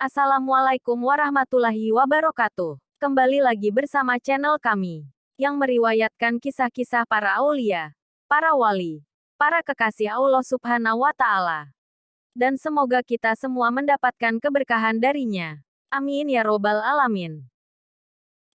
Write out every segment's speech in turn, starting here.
Assalamualaikum warahmatullahi wabarakatuh. Kembali lagi bersama channel kami, yang meriwayatkan kisah-kisah para aulia, para wali, para kekasih Allah Subhanahu wa Ta'ala. Dan semoga kita semua mendapatkan keberkahan darinya. Amin ya Robbal 'Alamin.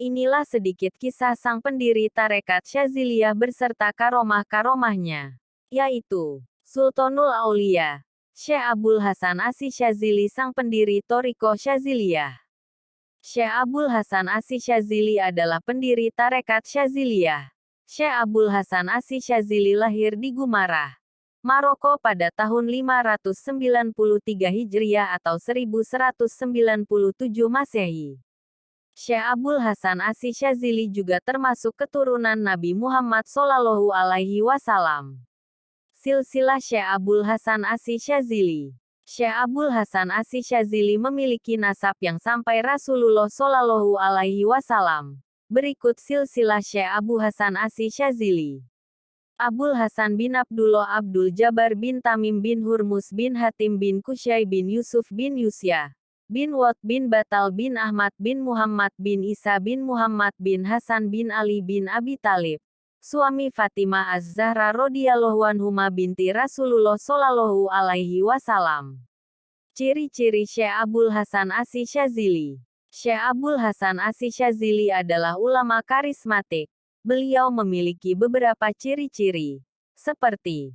Inilah sedikit kisah sang pendiri Tarekat Syaziliyah beserta karomah-karomahnya, yaitu Sultanul Aulia, Syekh Abul Hasan Asy-Syadzili, sang pendiri Thariqah Syadziliyah. Syekh Abul Hasan Asy-Syadzili adalah pendiri Tarekat Syadziliyah. Syekh Abul Hasan Asy-Syadzili lahir di Gumarah, Maroko pada tahun 593 Hijriah atau 1197 Masehi. Syekh Abul Hasan Asy-Syadzili juga termasuk keturunan Nabi Muhammad SAW. Silsilah Syekh Abul Hasan Asy-Syadzili. Syekh Abul Hasan Asy-Syadzili memiliki nasab yang sampai Rasulullah SAW. Berikut silsilah Syekh Abu Hasan Asy-Syadzili. Abul Hasan bin Abdullah Abdul Jabbar bin Tamim bin Hurmus bin Hatim bin Kusyai bin Yusuf bin Yusya bin Wat bin Batal bin Ahmad bin Muhammad bin Isa bin Muhammad bin Hasan bin Ali bin Abi Thalib, suami Fatimah Az-Zahra radhiyallahu anhuma binti Rasulullah SAW. Ciri-ciri Syekh Abul Hasan Asy-Syadzili. Syekh Abul Hasan Asy-Syadzili adalah ulama karismatik. Beliau memiliki beberapa ciri-ciri, seperti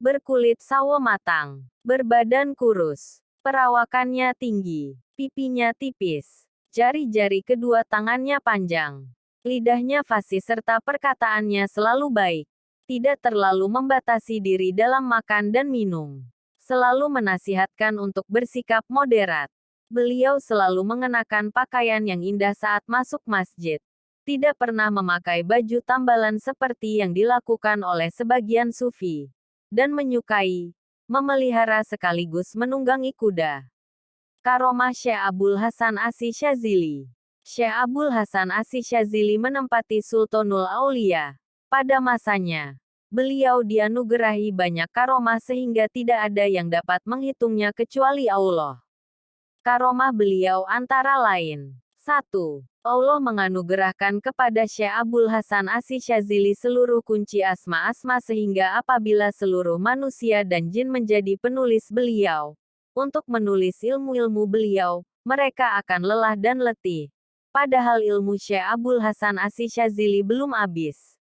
berkulit sawo matang, berbadan kurus, perawakannya tinggi, pipinya tipis, jari-jari kedua tangannya panjang, lidahnya fasih serta perkataannya selalu baik. Tidak terlalu membatasi diri dalam makan dan minum. Selalu menasihatkan untuk bersikap moderat. Beliau selalu mengenakan pakaian yang indah saat masuk masjid. Tidak pernah memakai baju tambalan seperti yang dilakukan oleh sebagian sufi. Dan menyukai, memelihara sekaligus menunggangi kuda. Karomah Syekh Abul Hasan Asy-Syadzili. Syekh Abul Hasan Asy-Syadzili menempati Sultanul Aulia. Pada masanya, beliau dianugerahi banyak karomah sehingga tidak ada yang dapat menghitungnya kecuali Allah. Karomah beliau antara lain: 1. Allah menganugerahkan kepada Syekh Abul Hasan Asy-Syadzili seluruh kunci asma-asma sehingga apabila seluruh manusia dan jin menjadi penulis beliau, untuk menulis ilmu-ilmu beliau, mereka akan lelah dan letih. Padahal ilmu Syekh Abul Hasan Asy-Syadzili belum habis.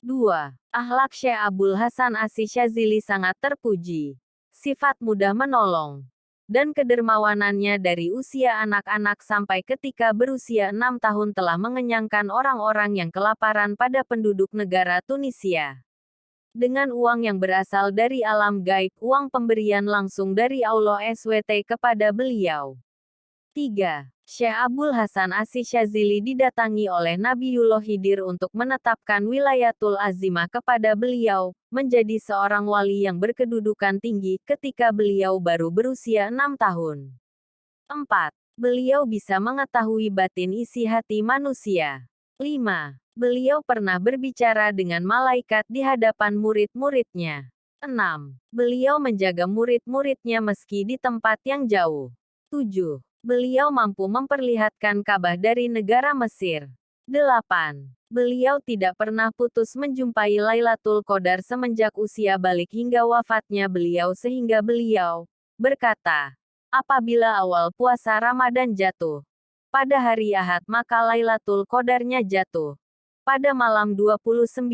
2. Akhlak Syekh Abul Hasan Asy-Syadzili sangat terpuji. Sifat mudah menolong dan kedermawanannya dari usia anak-anak sampai ketika berusia 6 tahun telah mengenyangkan orang-orang yang kelaparan pada penduduk negara Tunisia. Dengan uang yang berasal dari alam gaib, uang pemberian langsung dari Allah SWT kepada beliau. 3. Syekh Abul Hasan Asy-Syadzili didatangi oleh Nabiullah Khidir untuk menetapkan wilayatul azimah kepada beliau, menjadi seorang wali yang berkedudukan tinggi ketika beliau baru berusia 6 tahun. 4. Beliau bisa mengetahui batin isi hati manusia. 5. Beliau pernah berbicara dengan malaikat di hadapan murid-muridnya. 6. Beliau menjaga murid-muridnya meski di tempat yang jauh. 7. Beliau mampu memperlihatkan Ka'bah dari negara Mesir. 8. Beliau tidak pernah putus menjumpai Lailatul Qadar semenjak usia balik hingga wafatnya beliau sehingga beliau berkata, apabila awal puasa Ramadan jatuh pada hari Ahad maka Lailatul Qadarnya jatuh pada malam 29.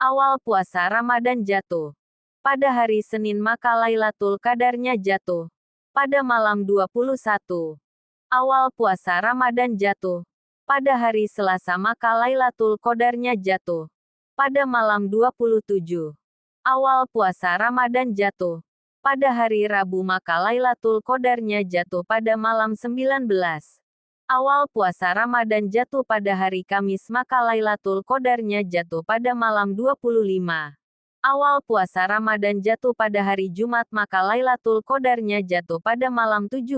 Awal puasa Ramadan jatuh pada hari Senin maka Lailatul Qadarnya jatuh pada malam 21. Awal puasa Ramadan jatuh pada hari Selasa maka Lailatul Qadarnya jatuh pada malam 27. Awal puasa Ramadan jatuh pada hari Rabu maka Lailatul Qadarnya jatuh pada malam 19. Awal puasa Ramadan jatuh pada hari Kamis maka Lailatul Qadarnya jatuh pada malam 25. Awal puasa Ramadan jatuh pada hari Jumat maka Lailatul Qadarnya jatuh pada malam 17.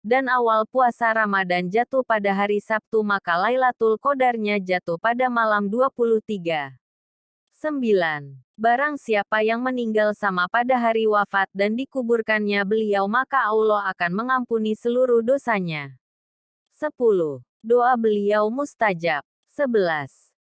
Dan awal puasa Ramadan jatuh pada hari Sabtu maka Lailatul Qadarnya jatuh pada malam 23. 9. Barang siapa yang meninggal sama pada hari wafat dan dikuburkannya beliau maka Allah akan mengampuni seluruh dosanya. 10. Doa beliau mustajab. 11.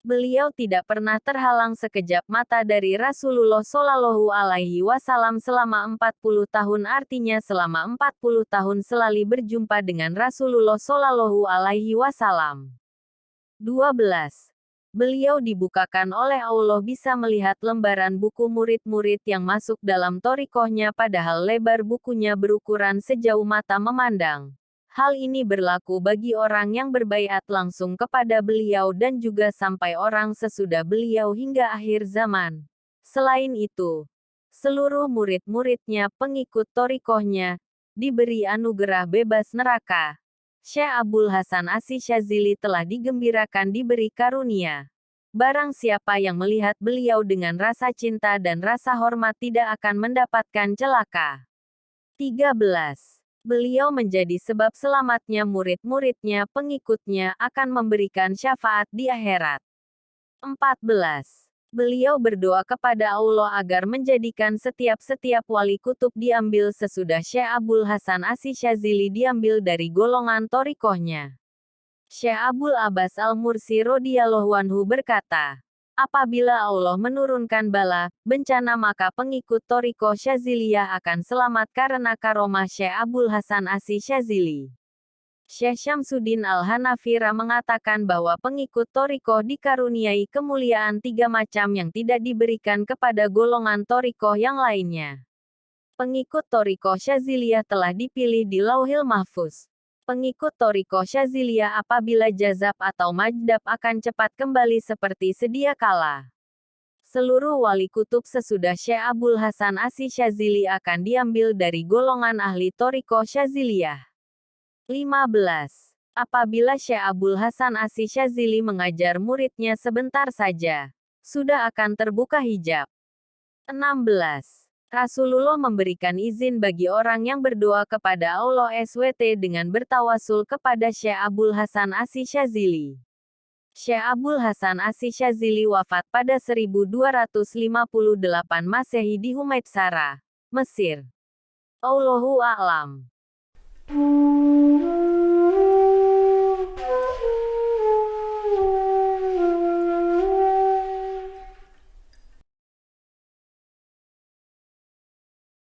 Beliau tidak pernah terhalang sekejap mata dari Rasulullah Shallallahu Alaihi Wasallam selama 40 tahun, artinya selama 40 tahun selalu berjumpa dengan Rasulullah Shallallahu Alaihi Wasallam. 12. Beliau dibukakan oleh Allah bisa melihat lembaran buku murid-murid yang masuk dalam thoriqohnya padahal lebar bukunya berukuran sejauh mata memandang. Hal ini berlaku bagi orang yang berbaiat langsung kepada beliau dan juga sampai orang sesudah beliau hingga akhir zaman. Selain itu, seluruh murid-muridnya pengikut thoriqohnya diberi anugerah bebas neraka. Syekh Abul Hasan Asy-Syadzili telah digembirakan diberi karunia. Barang siapa yang melihat beliau dengan rasa cinta dan rasa hormat tidak akan mendapatkan celaka. 13. Beliau menjadi sebab selamatnya murid-muridnya, pengikutnya, akan memberikan syafaat di akhirat. 14. Beliau berdoa kepada Allah agar menjadikan setiap wali kutub diambil sesudah Syekh Abul Hasan Asy-Syadzili diambil dari golongan thoriqohnya. Syekh Abul Abbas Al-Mursi radhiyallahu anhu berkata, apabila Allah menurunkan bala, bencana maka pengikut thoriqoh Syadziliyah akan selamat karena karomah Syekh Abul Hasan Asy-Syadzili. Syekh Syamsuddin Al-Hanafira mengatakan bahwa pengikut thoriqoh dikaruniai kemuliaan 3 macam yang tidak diberikan kepada golongan thoriqoh yang lainnya. Pengikut thoriqoh Syadziliyah telah dipilih di Lauhil Mahfuz. Pengikut thoriqoh Syadziliyah apabila jazab atau majdab akan cepat kembali seperti sedia kala. Seluruh wali kutub sesudah Syekh Abul Hasan Asy-Syadzili akan diambil dari golongan ahli thoriqoh Syadziliyah. 15. Apabila Syekh Abul Hasan Asy-Syadzili mengajar muridnya sebentar saja, sudah akan terbuka hijab. 16. Rasulullah memberikan izin bagi orang yang berdoa kepada Allah SWT dengan bertawasul kepada Syekh Abul Hasan Asy-Syadzili. Syekh Abul Hasan Asy-Syadzili wafat pada 1258 Masehi di Humaitsara, Mesir. Allahu a'lam.